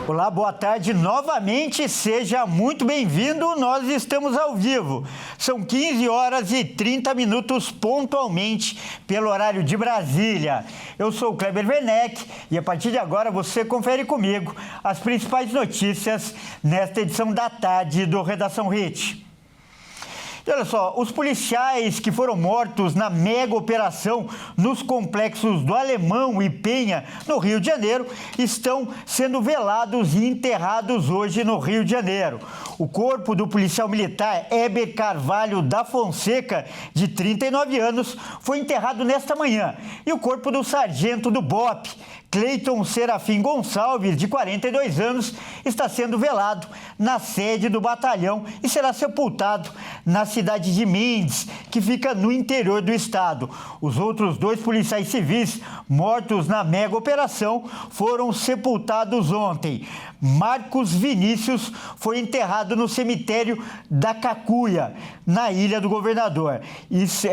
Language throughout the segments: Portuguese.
Olá, boa tarde novamente, seja muito bem-vindo, nós estamos ao vivo. São 15 horas e 30 minutos pontualmente pelo horário de Brasília. Eu sou o Kleber Werneck e a partir de agora você confere comigo as principais notícias nesta edição da tarde do Redação Hit. E olha só, os policiais que foram mortos na mega operação nos complexos do Alemão e Penha, no Rio de Janeiro, estão sendo velados e enterrados hoje no Rio de Janeiro. O corpo do policial militar Heber Carvalho da Fonseca, de 39 anos, foi enterrado nesta manhã. E o corpo do sargento do BOPE, Cleiton Serafim Gonçalves, de 42 anos, está sendo velado na sede do batalhão e será sepultado na cidade de Mendes, que fica no interior do estado. Os outros 2 policiais civis mortos na mega operação foram sepultados ontem. Marcos Vinícius foi enterrado no cemitério da Cacuia, na Ilha do Governador. Isso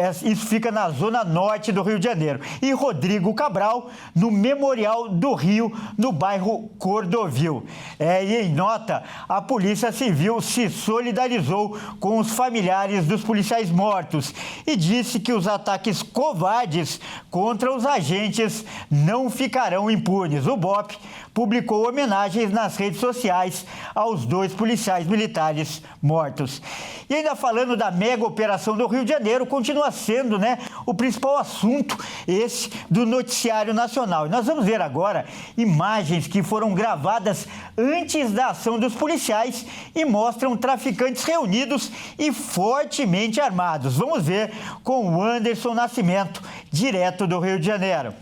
fica na zona norte do Rio de Janeiro. E Rodrigo Cabral, no Memorial do Rio, no bairro Cordovil. E em nota, a Polícia Civil se solidarizou com os familiares dos policiais mortos e disse que os ataques covardes contra os agentes não ficarão impunes. O BOPE publicou homenagens nas redes sociais aos 2 policiais militares mortos. E ainda falando da mega operação do Rio de Janeiro, continua sendo, o principal assunto esse do noticiário nacional. E nós vamos ver agora imagens que foram gravadas antes da ação dos policiais e mostram traficantes reunidos e fortemente armados. Vamos ver com o Anderson Nascimento, direto do Rio de Janeiro.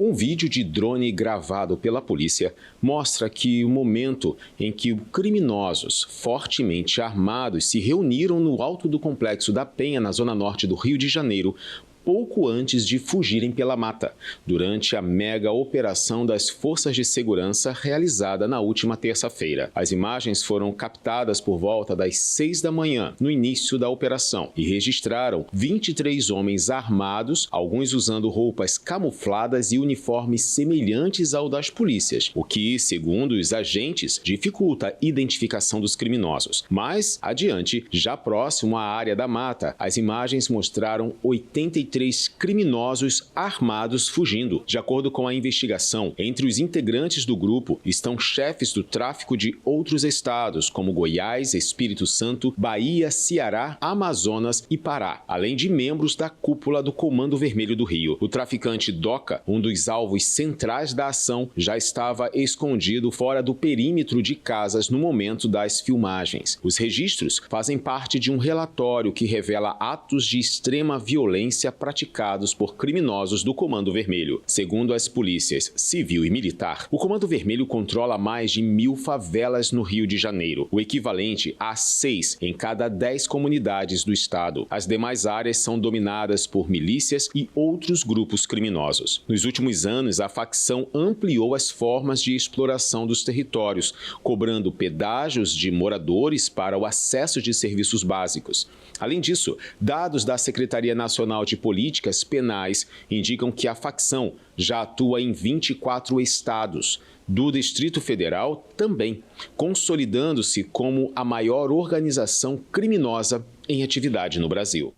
Um vídeo de drone gravado pela polícia mostra que o momento em que criminosos fortemente armados se reuniram no alto do complexo da Penha, na zona norte do Rio de Janeiro, pouco antes de fugirem pela mata, durante a mega operação das Forças de Segurança realizada na última terça-feira. As imagens foram captadas por volta das 6 da manhã, no início da operação, e registraram 23 homens armados, alguns usando roupas camufladas e uniformes semelhantes ao das polícias, o que, segundo os agentes, dificulta a identificação dos criminosos. Mais adiante, já próximo à área da mata, as imagens mostraram 83 criminosos armados fugindo. De acordo com a investigação, entre os integrantes do grupo estão chefes do tráfico de outros estados, como Goiás, Espírito Santo, Bahia, Ceará, Amazonas e Pará, além de membros da cúpula do Comando Vermelho do Rio. O traficante Doca, um dos alvos centrais da ação, já estava escondido fora do perímetro de casas no momento das filmagens. Os registros fazem parte de um relatório que revela atos de extrema violência praticados por criminosos do Comando Vermelho. Segundo as polícias civil e militar, o Comando Vermelho controla mais de 1.000 favelas no Rio de Janeiro, o equivalente a 6 em cada 10 comunidades do estado. As demais áreas são dominadas por milícias e outros grupos criminosos. Nos últimos anos, a facção ampliou as formas de exploração dos territórios, cobrando pedágios de moradores para o acesso de serviços básicos. Além disso, dados da Secretaria Nacional de Políticas Penais indicam que a facção já atua em 24 estados, do Distrito Federal também, consolidando-se como a maior organização criminosa em atividade no Brasil.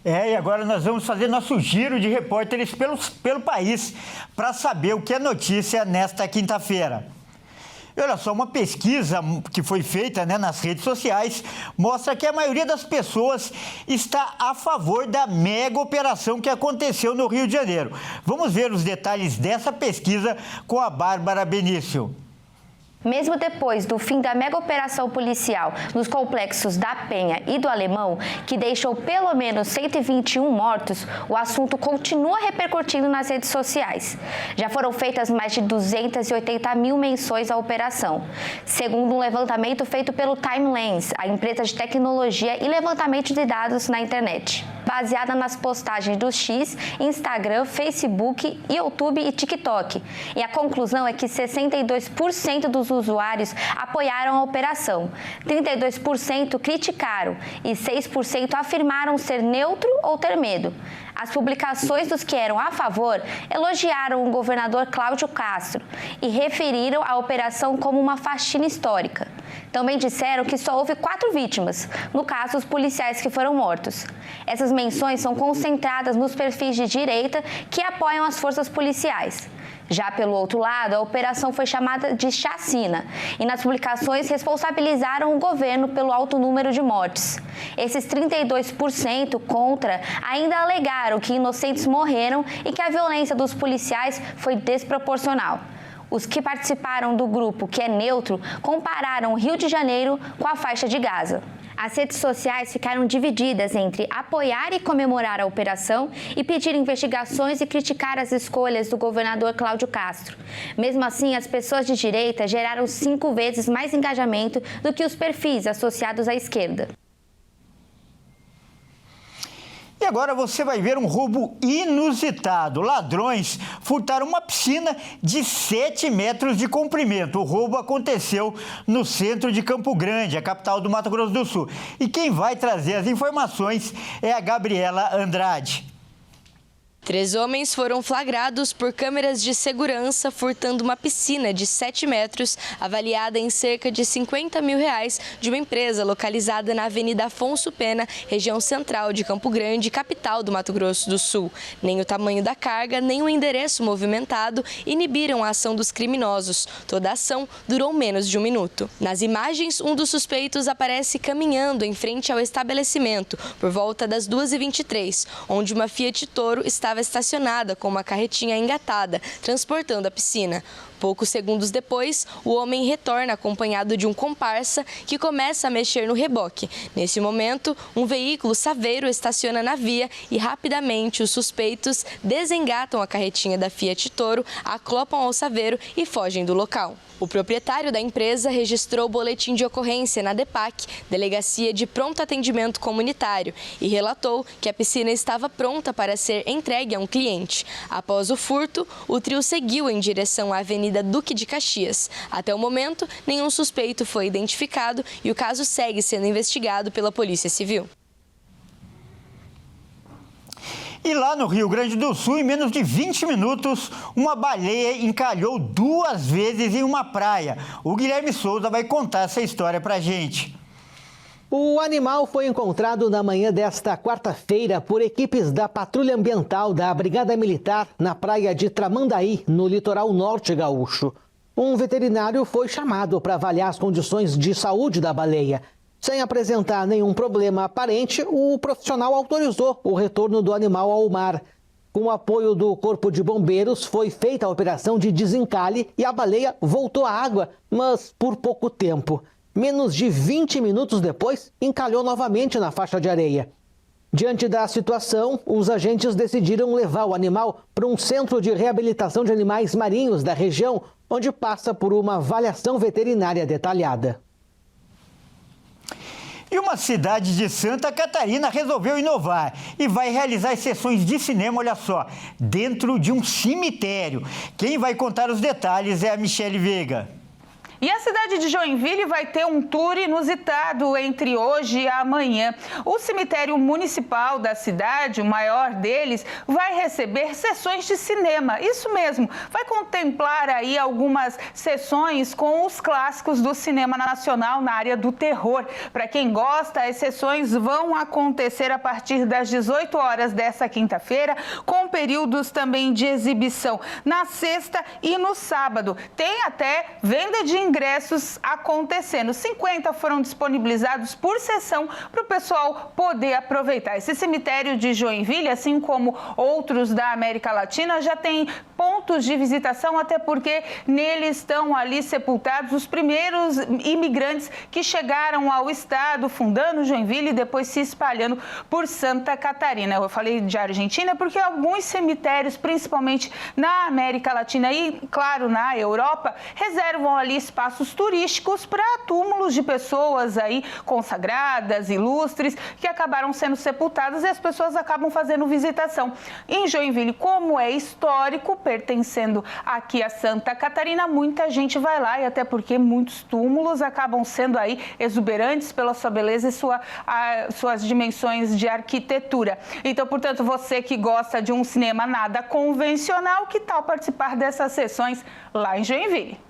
E agora nós vamos fazer nosso giro de repórteres pelo país para saber o que é notícia nesta quinta-feira. E olha só, uma pesquisa que foi feita nas redes sociais mostra que a maioria das pessoas está a favor da mega operação que aconteceu no Rio de Janeiro. Vamos ver os detalhes dessa pesquisa com a Bárbara Benício. Mesmo depois do fim da mega operação policial nos complexos da Penha e do Alemão, que deixou pelo menos 121 mortos, o assunto continua repercutindo nas redes sociais. Já foram feitas mais de 280 mil menções à operação, segundo um levantamento feito pelo Timelens, a empresa de tecnologia e levantamento de dados na internet. Baseada nas postagens do X, Instagram, Facebook, YouTube e TikTok. E a conclusão é que 62% dos usuários apoiaram a operação, 32% criticaram e 6% afirmaram ser neutro ou ter medo. As publicações dos que eram a favor elogiaram o governador Cláudio Castro e referiram a operação como uma faxina histórica. Também disseram que só houve 4 vítimas, no caso, os policiais que foram mortos. Essas menções são concentradas nos perfis de direita que apoiam as forças policiais. Já pelo outro lado, a operação foi chamada de chacina e nas publicações responsabilizaram o governo pelo alto número de mortes. Esses 32% contra ainda alegaram que inocentes morreram e que a violência dos policiais foi desproporcional. Os que participaram do grupo, que é neutro, compararam o Rio de Janeiro com a faixa de Gaza. As redes sociais ficaram divididas entre apoiar e comemorar a operação e pedir investigações e criticar as escolhas do governador Cláudio Castro. Mesmo assim, as pessoas de direita geraram 5 vezes mais engajamento do que os perfis associados à esquerda. E agora você vai ver um roubo inusitado. Ladrões furtaram uma piscina de 7 metros de comprimento. O roubo aconteceu no centro de Campo Grande, a capital do Mato Grosso do Sul. E quem vai trazer as informações é a Gabriela Andrade. 3 homens foram flagrados por câmeras de segurança furtando uma piscina de 7 metros, avaliada em cerca de R$50 mil, de uma empresa localizada na Avenida Afonso Pena, região central de Campo Grande, capital do Mato Grosso do Sul. Nem o tamanho da carga, nem o endereço movimentado inibiram a ação dos criminosos. Toda a ação durou menos de 1 minuto. Nas imagens, um dos suspeitos aparece caminhando em frente ao estabelecimento, por volta das 2h23, onde uma Fiat Toro estava estacionada com uma carretinha engatada, transportando a piscina. Poucos segundos depois, o homem retorna acompanhado de um comparsa que começa a mexer no reboque. Nesse momento, um veículo saveiro estaciona na via e rapidamente os suspeitos desengatam a carretinha da Fiat Toro, aclopam ao saveiro e fogem do local. O proprietário da empresa registrou o boletim de ocorrência na DEPAC, Delegacia de Pronto Atendimento Comunitário, e relatou que a piscina estava pronta para ser entregue a um cliente. Após o furto, o trio seguiu em direção à Avenida Duque de Caxias. Até o momento, nenhum suspeito foi identificado e o caso segue sendo investigado pela Polícia Civil. E lá no Rio Grande do Sul, em menos de 20 minutos, uma baleia encalhou 2 vezes em uma praia. O Guilherme Souza vai contar essa história pra gente. O animal foi encontrado na manhã desta quarta-feira por equipes da Patrulha Ambiental da Brigada Militar na praia de Tramandaí, no litoral norte gaúcho. Um veterinário foi chamado para avaliar as condições de saúde da baleia. Sem apresentar nenhum problema aparente, o profissional autorizou o retorno do animal ao mar. Com o apoio do Corpo de Bombeiros, foi feita a operação de desencalhe e a baleia voltou à água, mas por pouco tempo. Menos de 20 minutos depois, encalhou novamente na faixa de areia. Diante da situação, os agentes decidiram levar o animal para um centro de reabilitação de animais marinhos da região, onde passa por uma avaliação veterinária detalhada. E uma cidade de Santa Catarina resolveu inovar e vai realizar as sessões de cinema, olha só, dentro de um cemitério. Quem vai contar os detalhes é a Michele Veiga. E a cidade de Joinville vai ter um tour inusitado entre hoje e amanhã. O cemitério municipal da cidade, o maior deles, vai receber sessões de cinema. Isso mesmo, vai contemplar aí algumas sessões com os clássicos do cinema nacional na área do terror. Para quem gosta, as sessões vão acontecer a partir das 18 horas dessa quinta-feira, com períodos também de exibição na sexta e no sábado. Tem até venda de ingressos acontecendo. 50 foram disponibilizados por sessão para o pessoal poder aproveitar. Esse cemitério de Joinville, assim como outros da América Latina, já tem pontos de visitação, até porque nele estão ali sepultados os primeiros imigrantes que chegaram ao estado, fundando Joinville e depois se espalhando por Santa Catarina. Eu falei de Argentina porque alguns cemitérios, principalmente na América Latina e, claro, na Europa, reservam ali espaço espaços turísticos para túmulos de pessoas aí consagradas, ilustres, que acabaram sendo sepultadas e as pessoas acabam fazendo visitação. Em Joinville, como é histórico, pertencendo aqui a Santa Catarina, muita gente vai lá, e até porque muitos túmulos acabam sendo aí exuberantes pela sua beleza e suas dimensões de arquitetura. Então, portanto, você que gosta de um cinema nada convencional, que tal participar dessas sessões lá em Joinville?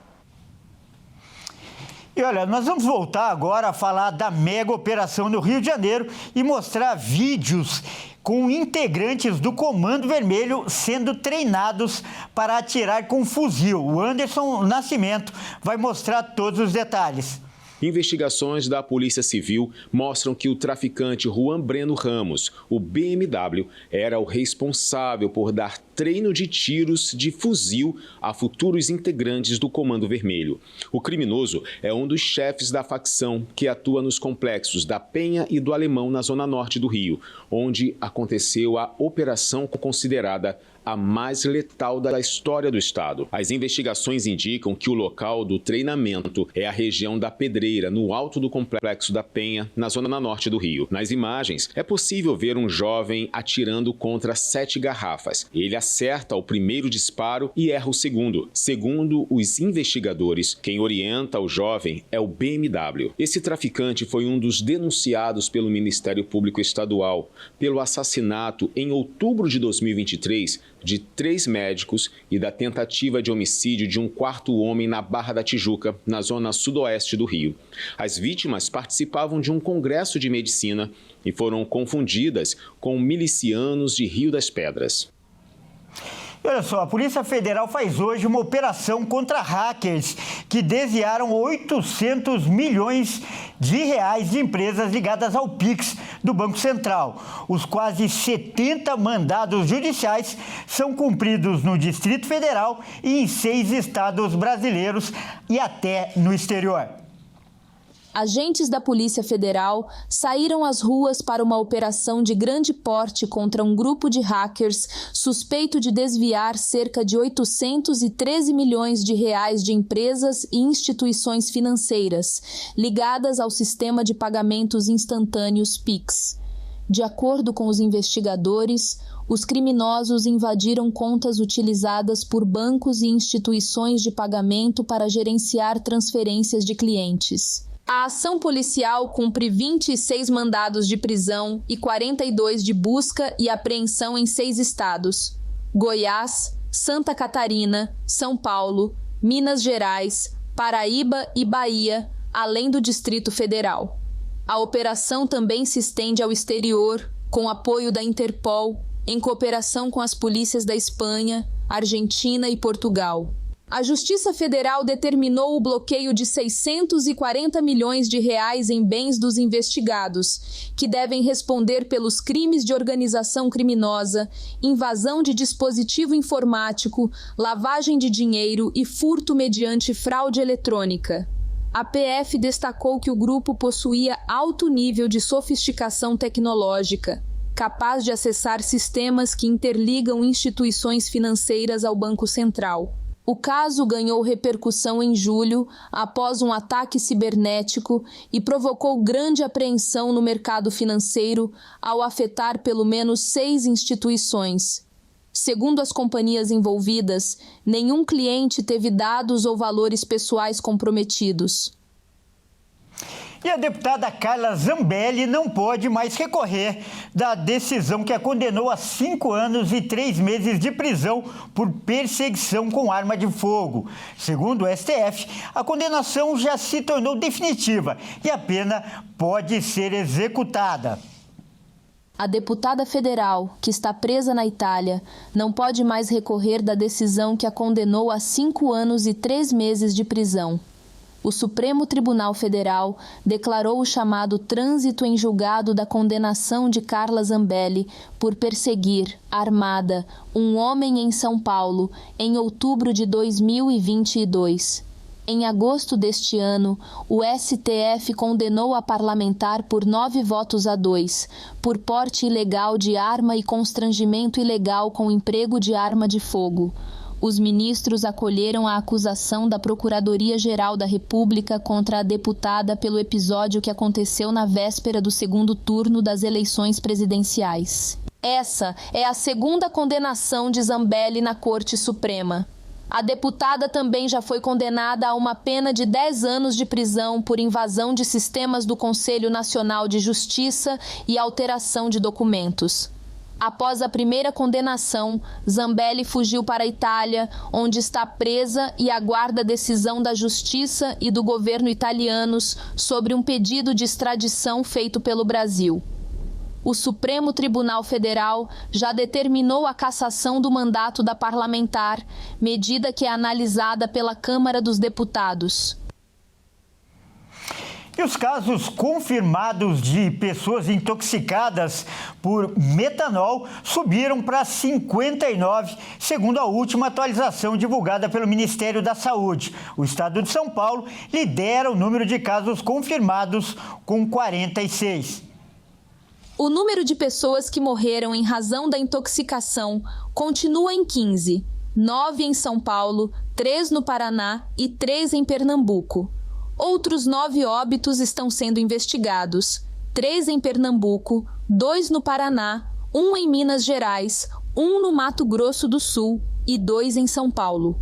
E olha, nós vamos voltar agora a falar da mega operação no Rio de Janeiro e mostrar vídeos com integrantes do Comando Vermelho sendo treinados para atirar com fuzil. O Anderson Nascimento vai mostrar todos os detalhes. Investigações da Polícia Civil mostram que o traficante Juan Breno Ramos, o BMW, era o responsável por dar treino de tiros de fuzil a futuros integrantes do Comando Vermelho. O criminoso é um dos chefes da facção que atua nos complexos da Penha e do Alemão, na zona norte do Rio, onde aconteceu a operação considerada a mais letal da história do estado. As investigações indicam que o local do treinamento é a região da Pedreira, no alto do complexo da Penha, na zona norte do Rio. Nas imagens, é possível ver um jovem atirando contra 7 garrafas. Ele acerta o primeiro disparo e erra o segundo. Segundo os investigadores, quem orienta o jovem é o BMW. Esse traficante foi um dos denunciados pelo Ministério Público Estadual pelo assassinato, em outubro de 2023, de 3 médicos e da tentativa de homicídio de um 4º homem na Barra da Tijuca, na zona sudoeste do Rio. As vítimas participavam de um congresso de medicina e foram confundidas com milicianos de Rio das Pedras. Olha só, a Polícia Federal faz hoje uma operação contra hackers que desviaram 800 milhões de reais de empresas ligadas ao Pix do Banco Central. Os quase 70 mandados judiciais são cumpridos no Distrito Federal e em 6 estados brasileiros e até no exterior. Agentes da Polícia Federal saíram às ruas para uma operação de grande porte contra um grupo de hackers suspeito de desviar cerca de 813 milhões de reais de empresas e instituições financeiras ligadas ao sistema de pagamentos instantâneos Pix. De acordo com os investigadores, os criminosos invadiram contas utilizadas por bancos e instituições de pagamento para gerenciar transferências de clientes. A ação policial cumpre 26 mandados de prisão e 42 de busca e apreensão em 6 estados: Goiás, Santa Catarina, São Paulo, Minas Gerais, Paraíba e Bahia, além do Distrito Federal. A operação também se estende ao exterior, com apoio da Interpol, em cooperação com as polícias da Espanha, Argentina e Portugal. A Justiça Federal determinou o bloqueio de 640 milhões de reais em bens dos investigados, que devem responder pelos crimes de organização criminosa, invasão de dispositivo informático, lavagem de dinheiro e furto mediante fraude eletrônica. A PF destacou que o grupo possuía alto nível de sofisticação tecnológica, capaz de acessar sistemas que interligam instituições financeiras ao Banco Central. O caso ganhou repercussão em julho, após um ataque cibernético, e provocou grande apreensão no mercado financeiro ao afetar pelo menos 6 instituições. Segundo as companhias envolvidas, nenhum cliente teve dados ou valores pessoais comprometidos. E a deputada Carla Zambelli não pode mais recorrer da decisão que a condenou a 5 anos e 3 meses de prisão por perseguição com arma de fogo. Segundo o STF, a condenação já se tornou definitiva e a pena pode ser executada. A deputada federal, que está presa na Itália, não pode mais recorrer da decisão que a condenou a 5 anos e 3 meses de prisão. O Supremo Tribunal Federal declarou o chamado trânsito em julgado da condenação de Carla Zambelli por perseguir, armada, um homem em São Paulo em outubro de 2022. Em agosto deste ano, o STF condenou a parlamentar por 9-2 por porte ilegal de arma e constrangimento ilegal com emprego de arma de fogo. O os ministros acolheram a acusação da Procuradoria-Geral da República contra a deputada pelo episódio que aconteceu na véspera do segundo turno das eleições presidenciais. Essa é a segunda condenação de Zambelli na Corte Suprema. A deputada também já foi condenada a uma pena de 10 anos de prisão por invasão de sistemas do Conselho Nacional de Justiça e alteração de documentos. Após a primeira condenação, Zambelli fugiu para a Itália, onde está presa e aguarda a decisão da Justiça e do governo italianos sobre um pedido de extradição feito pelo Brasil. O Supremo Tribunal Federal já determinou a cassação do mandato da parlamentar, medida que é analisada pela Câmara dos Deputados. E os casos confirmados de pessoas intoxicadas por metanol subiram para 59, segundo a última atualização divulgada pelo Ministério da Saúde. O estado de São Paulo lidera o número de casos confirmados com 46. O número de pessoas que morreram em razão da intoxicação continua em 15, 9 em São Paulo, 3 no Paraná e 3 em Pernambuco. Outros 9 óbitos estão sendo investigados, 3 em Pernambuco, 2 no Paraná, 1 em Minas Gerais, 1 no Mato Grosso do Sul e 2 em São Paulo.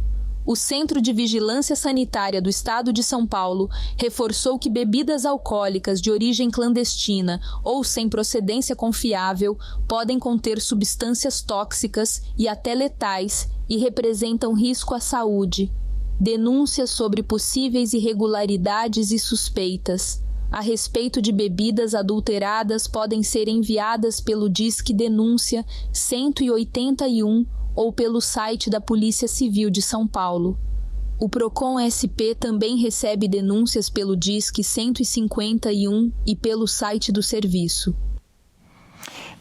O Centro de Vigilância Sanitária do Estado de São Paulo reforçou que bebidas alcoólicas de origem clandestina ou sem procedência confiável podem conter substâncias tóxicas e até letais e representam risco à saúde. Denúncias sobre possíveis irregularidades e suspeitas a respeito de bebidas adulteradas podem ser enviadas pelo Disque Denúncia 181 ou pelo site da Polícia Civil de São Paulo. O Procon-SP também recebe denúncias pelo Disque 151 e pelo site do serviço.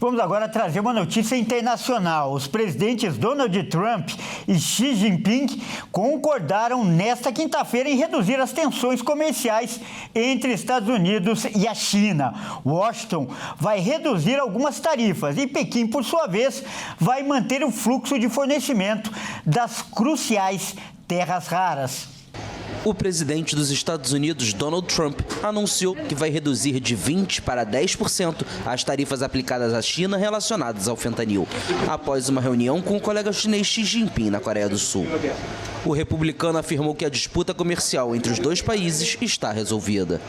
Vamos agora trazer uma notícia internacional. Os presidentes Donald Trump e Xi Jinping concordaram nesta quinta-feira em reduzir as tensões comerciais entre Estados Unidos e a China. Washington vai reduzir algumas tarifas e Pequim, por sua vez, vai manter o fluxo de fornecimento das cruciais terras raras. O presidente dos Estados Unidos, Donald Trump, anunciou que vai reduzir de 20% para 10% as tarifas aplicadas à China relacionadas ao fentanil, após uma reunião com o colega chinês Xi Jinping na Coreia do Sul. O republicano afirmou que a disputa comercial entre os dois países está resolvida.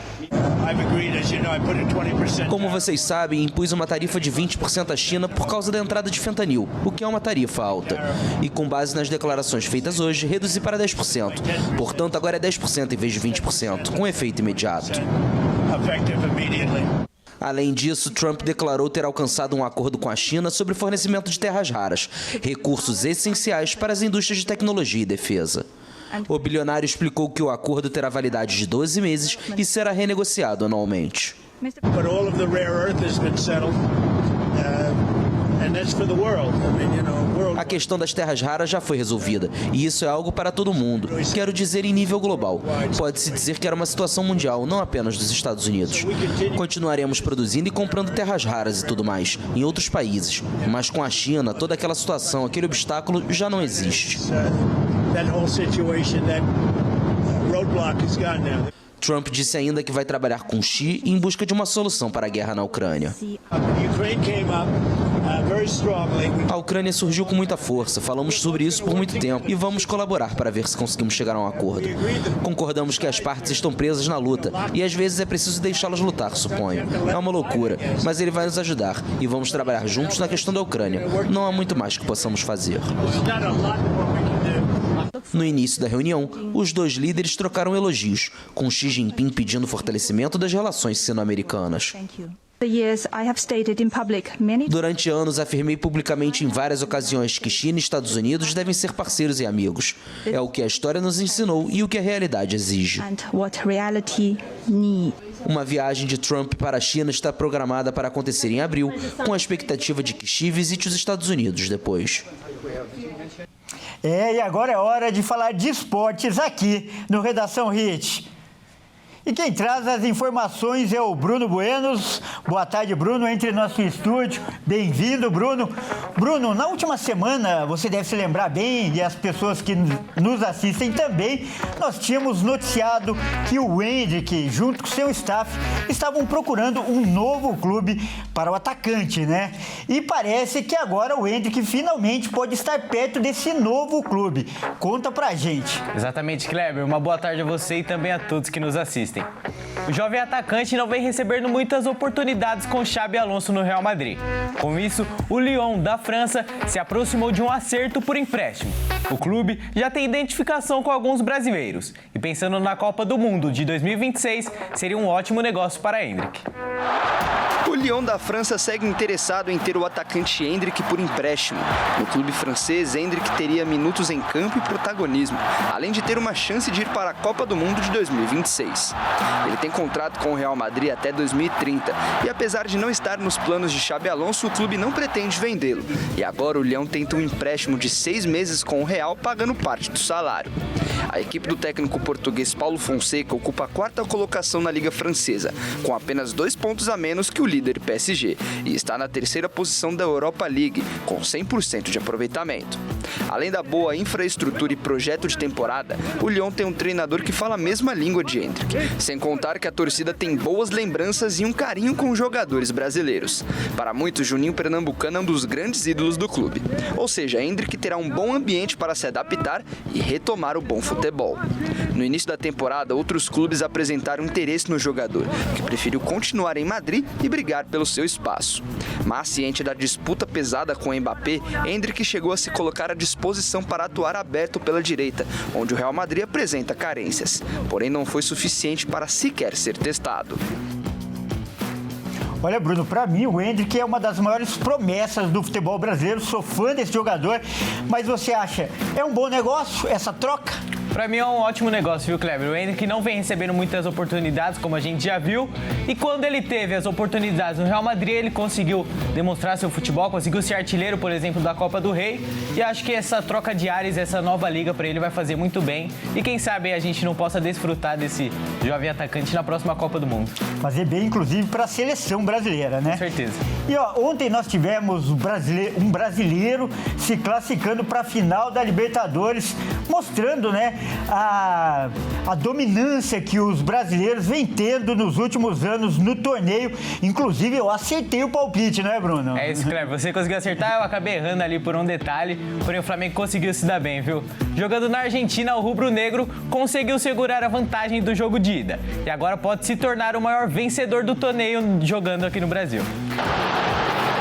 Como vocês sabem, impus uma tarifa de 20% à China por causa da entrada de fentanil, o que é uma tarifa alta. E com base nas declarações feitas hoje, reduzi para 10%. Portanto, agora é 10% em vez de 20%, com efeito imediato. Além disso, Trump declarou ter alcançado um acordo com a China sobre fornecimento de terras raras, recursos essenciais para as indústrias de tecnologia e defesa. O bilionário explicou que o acordo terá validade de 12 meses e será renegociado anualmente. A questão das terras raras já foi resolvida, e isso é algo para todo mundo. Quero dizer em nível global. Pode-se dizer que era uma situação mundial, não apenas dos Estados Unidos. Continuaremos produzindo e comprando terras raras e tudo mais, em outros países. Mas com a China, toda aquela situação, aquele obstáculo já não existe. Trump disse ainda que vai trabalhar com Xi em busca de uma solução para a guerra na Ucrânia. A Ucrânia surgiu com muita força, falamos sobre isso por muito tempo e vamos colaborar para ver se conseguimos chegar a um acordo. Concordamos que as partes estão presas na luta e às vezes é preciso deixá-las lutar, suponho. É uma loucura, mas ele vai nos ajudar e vamos trabalhar juntos na questão da Ucrânia. Não há muito mais que possamos fazer. No início da reunião, os dois líderes trocaram elogios, com Xi Jinping pedindo fortalecimento das relações sino-americanas. Durante anos, afirmei publicamente em várias ocasiões que China e Estados Unidos devem ser parceiros e amigos. É o que a história nos ensinou e o que a realidade exige. Uma viagem de Trump para a China está programada para acontecer em abril, com a expectativa de que Xi visite os Estados Unidos depois. E agora é hora de falar de esportes aqui no Redação Hit. E quem traz as informações é o Bruno Buenos. Boa tarde, Bruno, entre nosso estúdio. Bem-vindo, Bruno. Bruno, na última semana, você deve se lembrar bem, e as pessoas que nos assistem também, nós tínhamos noticiado que o Endrick, junto com seu staff, estavam procurando um novo clube para o atacante, né? E parece que agora o Endrick finalmente pode estar perto desse novo clube. Conta pra gente. Exatamente, Kleber. Uma boa tarde a você e também a todos que nos assistem. O jovem atacante não vem recebendo muitas oportunidades com Xabi Alonso no Real Madrid. Com isso, o Lyon da França se aproximou de um acerto por empréstimo. O clube já tem identificação com alguns brasileiros e, pensando na Copa do Mundo de 2026, seria um ótimo negócio para Endrick. O Lyon da França segue interessado em ter o atacante Endrick por empréstimo. No clube francês, Endrick teria minutos em campo e protagonismo, além de ter uma chance de ir para a Copa do Mundo de 2026. Ele tem contrato com o Real Madrid até 2030 e, apesar de não estar nos planos de Xabi Alonso, o clube não pretende vendê-lo. E agora o Lyon tenta um empréstimo de 6 meses com o Real, pagando parte do salário. A equipe do técnico português Paulo Fonseca ocupa a 4ª colocação na Liga Francesa, com apenas 2 pontos a menos que o líder PSG, e está na 3ª posição da Europa League, com 100% de aproveitamento. Além da boa infraestrutura e projeto de temporada, o Lyon tem um treinador que fala a mesma língua de Endrick, sem contar que a torcida tem boas lembranças e um carinho com os jogadores brasileiros. Para muitos, Juninho Pernambucano é um dos grandes ídolos do clube. Ou seja, Endrick terá um bom ambiente para se adaptar e retomar o bom futebol. No início da temporada, outros clubes apresentaram interesse no jogador, que preferiu continuar em Madrid e brigar pelo seu espaço. Mas, ciente da disputa pesada com o Mbappé, Endrick chegou a se colocar à disposição para atuar aberto pela direita, onde o Real Madrid apresenta carências. Porém, não foi suficiente para sequer ser testado. Olha, Bruno, para mim o Endrick é uma das maiores promessas do futebol brasileiro. Sou fã desse jogador, mas você acha, é um bom negócio essa troca? Para mim é um ótimo negócio, viu, Kleber? O Endrick não vem recebendo muitas oportunidades, como a gente já viu. E quando ele teve as oportunidades no Real Madrid, ele conseguiu demonstrar seu futebol, conseguiu ser artilheiro, por exemplo, da Copa do Rei. E acho que essa troca de ares, essa nova liga para ele vai fazer muito bem. E quem sabe a gente não possa desfrutar desse jovem atacante na próxima Copa do Mundo. Fazer bem, inclusive, para a seleção brasileira, né? Com certeza. E ó, ontem nós tivemos um brasileiro se classificando para a final da Libertadores, mostrando, né, a dominância que os brasileiros vêm tendo nos últimos anos no torneio. Inclusive, eu acertei o palpite, né, Bruno? É isso, Kleber. Você conseguiu acertar, eu acabei errando ali por um detalhe, porém o Flamengo conseguiu se dar bem, viu? Jogando na Argentina, o rubro-negro conseguiu segurar a vantagem do jogo de ida e agora pode se tornar o maior vencedor do torneio jogando aqui no Brasil.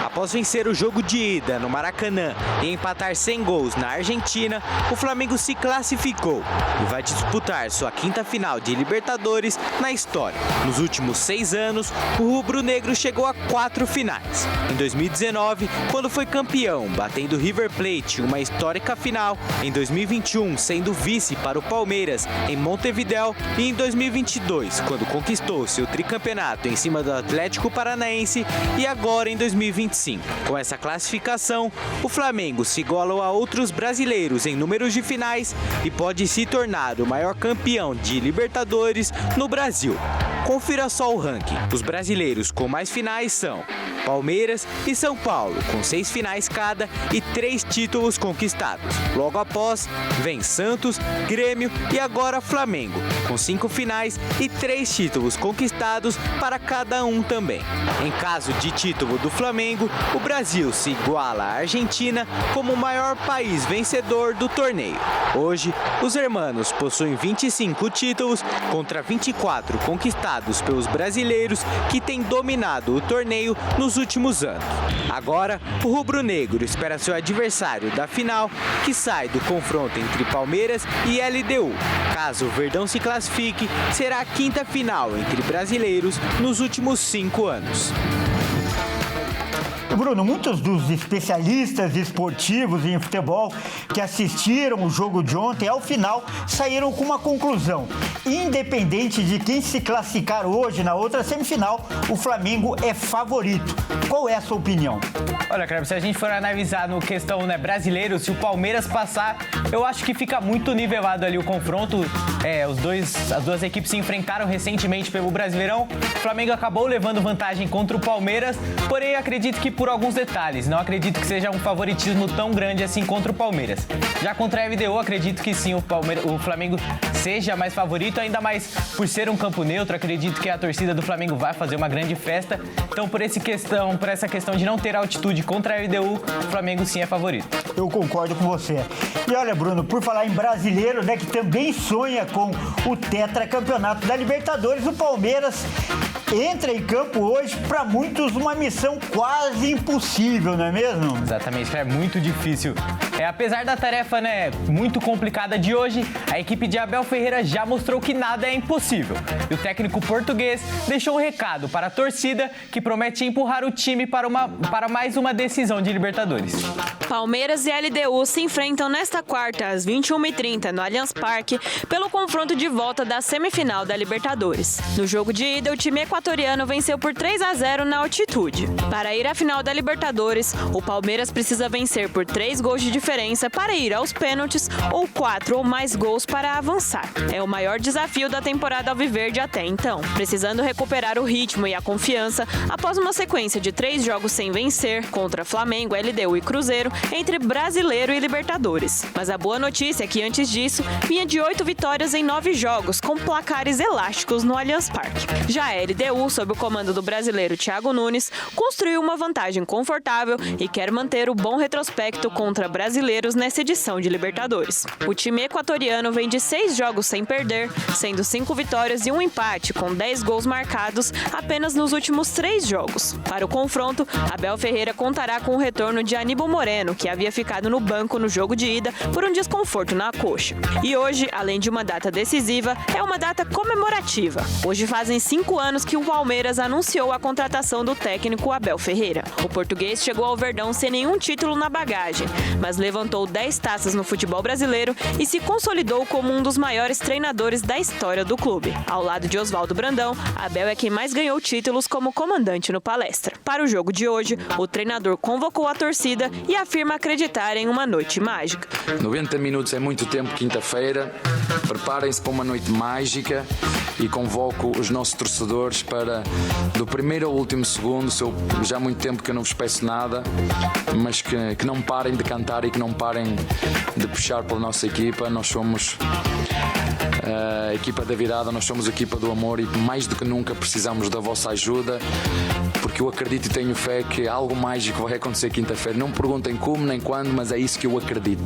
Após vencer o jogo de ida no Maracanã e empatar sem gols na Argentina, o Flamengo se classificou e vai disputar sua 5ª final de Libertadores na história. Nos últimos 6 anos, o rubro-negro chegou a 4 finais. Em 2019, quando foi campeão, batendo o River Plate em uma histórica final. Em 2021, sendo vice para o Palmeiras em Montevidéu. E em 2022, quando conquistou seu tricampeonato em cima do Atlético Paranaense. E agora em 2025. Com essa classificação, o Flamengo se iguala a outros brasileiros em números de finais e pode se tornar o maior campeão de Libertadores no Brasil. Confira só o ranking. Os brasileiros com mais finais são Palmeiras e São Paulo, com 6 finais cada e 3 títulos conquistados. Logo após, vem Santos, Grêmio e agora Flamengo, com 5 finais e 3 títulos conquistados para cada um também. Em caso de título do Flamengo, o Brasil se iguala à Argentina como o maior país vencedor do torneio. Hoje, os hermanos possuem 25 títulos contra 24 conquistados pelos brasileiros que têm dominado o torneio nos últimos anos. Agora, o rubro-negro espera seu adversário da final, que sai do confronto entre Palmeiras e LDU. Caso o Verdão se classifique, será a 5ª final entre brasileiros nos últimos 5 anos. Bruno, muitos dos especialistas esportivos em futebol que assistiram o jogo de ontem, ao final, saíram com uma conclusão. Independente de quem se classificar hoje na outra semifinal, o Flamengo é favorito. Qual é a sua opinião? Olha, Kleber, se a gente for analisar no questão brasileiro, se o Palmeiras passar, eu acho que fica muito nivelado ali o confronto. as duas equipes se enfrentaram recentemente pelo Brasileirão. O Flamengo acabou levando vantagem contra o Palmeiras, porém acredito que por alguns detalhes. Não acredito que seja um favoritismo tão grande assim contra o Palmeiras. Já contra a LDU, acredito que sim, o Flamengo seja mais favorito, ainda mais por ser um campo neutro. Acredito que a torcida do Flamengo vai fazer uma grande festa. Então, por essa questão de não ter altitude contra a LDU, o Flamengo sim é favorito. Eu concordo com você. E olha, Bruno, por falar em brasileiro, né, que também sonha com o tetracampeonato da Libertadores, o Palmeiras entra em campo hoje, para muitos, uma missão quase impossível, não é mesmo? Exatamente, é muito difícil. Apesar da tarefa, né, muito complicada de hoje, a equipe de Abel Ferreira já mostrou que nada é impossível. E o técnico português deixou um recado para a torcida que promete empurrar o time para mais uma decisão de Libertadores. Palmeiras e LDU se enfrentam nesta quarta, às 21h30, no Allianz Parque, pelo confronto de volta da semifinal da Libertadores. No jogo de ida, o time equatoriano venceu por 3-0 na altitude. Para ir à final da Libertadores, o Palmeiras precisa vencer por 3 gols de diferença para ir aos pênaltis ou 4 ou mais gols para avançar. É o maior desafio da temporada alviverde até então, precisando recuperar o ritmo e a confiança após uma sequência de 3 jogos sem vencer contra Flamengo, LDU e Cruzeiro, entre Brasileiro e Libertadores. Mas a boa notícia é que antes disso, vinha de 8 vitórias em 9 jogos, com placares elásticos no Allianz Parque. Já a LDU, sob o comando do brasileiro Thiago Nunes, construiu uma vantagem confortável e quer manter o bom retrospecto contra brasileiros nessa edição de Libertadores. O time equatoriano vem de 6 jogos sem perder, sendo 5 vitórias e 1 empate, com 10 gols marcados apenas nos últimos 3 jogos. Para o confronto, Abel Ferreira contará com o retorno de Aníbal Moreno, que havia ficado no banco no jogo de ida por um desconforto na coxa. E hoje, além de uma data decisiva, é uma data comemorativa. Hoje fazem 5 anos que o Palmeiras anunciou a contratação do técnico Abel Ferreira. O português chegou ao Verdão sem nenhum título na bagagem, mas levantou 10 taças no futebol brasileiro e se consolidou como um dos maiores treinadores da história do clube. Ao lado de Oswaldo Brandão, Abel é quem mais ganhou títulos como comandante no Palestra. Para o jogo de hoje, o treinador convocou a torcida e afirma acreditar em uma noite mágica. 90 minutos é muito tempo, quinta-feira. Preparem-se para uma noite mágica e convoco os nossos torcedores para, do primeiro ao último segundo, já há muito tempo que eu não vos peço nada, mas que não parem de cantar e que não parem de puxar pela nossa equipa. Nós somos a equipa da virada, nós somos a equipa do amor e mais do que nunca precisamos da vossa ajuda, porque eu acredito e tenho fé que algo mágico vai acontecer quinta-feira. Não me perguntem como nem quando, mas é isso que eu acredito.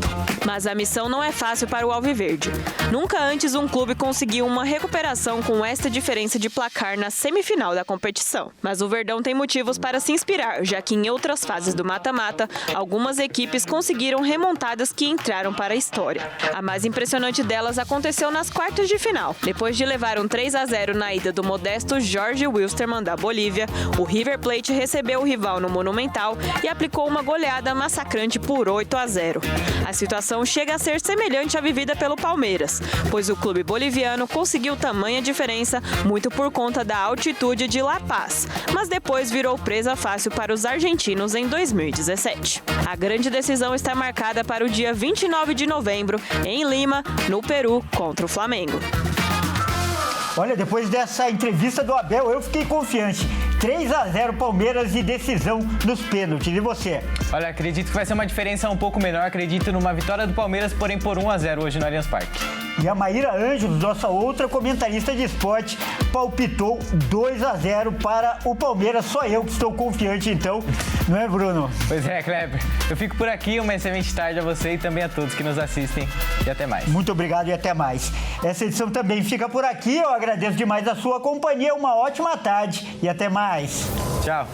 Mas a missão não é fácil para o Alviverde. Nunca antes um clube conseguiu uma recuperação com esta diferença de placar na semifinal da competição. Mas o Verdão tem motivos para se inspirar, já que em outras fases do mata-mata, algumas equipes conseguiram remontadas que entraram para a história. A mais impressionante delas aconteceu nas quartas de final. Depois de levar um 3-0 na ida do modesto Jorge Wilstermann da Bolívia, o River Plate recebeu o rival no Monumental e aplicou uma goleada massacrante por 8-0. A situação chega a ser semelhante à vivida pelo Palmeiras, pois o clube boliviano conseguiu tamanha diferença muito por conta da altitude de La Paz, mas depois virou presa fácil para os argentinos em 2017. A grande decisão está marcada para o dia 29 de novembro, em Lima, no Peru, contra o Flamengo. Olha, depois dessa entrevista do Abel, eu fiquei confiante. 3-0 Palmeiras e decisão nos pênaltis. E você? Olha, acredito que vai ser uma diferença um pouco menor. Acredito numa vitória do Palmeiras, porém por 1-0 hoje no Allianz Parque. E a Maíra Ângelos, nossa outra comentarista de esporte, palpitou 2-0 para o Palmeiras. Só eu que estou confiante, então. Não é, Bruno? Pois é, Kleber. Eu fico por aqui. Uma excelente tarde a você e também a todos que nos assistem. E até mais. Muito obrigado e até mais. Essa edição também fica por aqui. Eu agradeço demais a sua companhia. Uma ótima tarde e até mais. Tchau.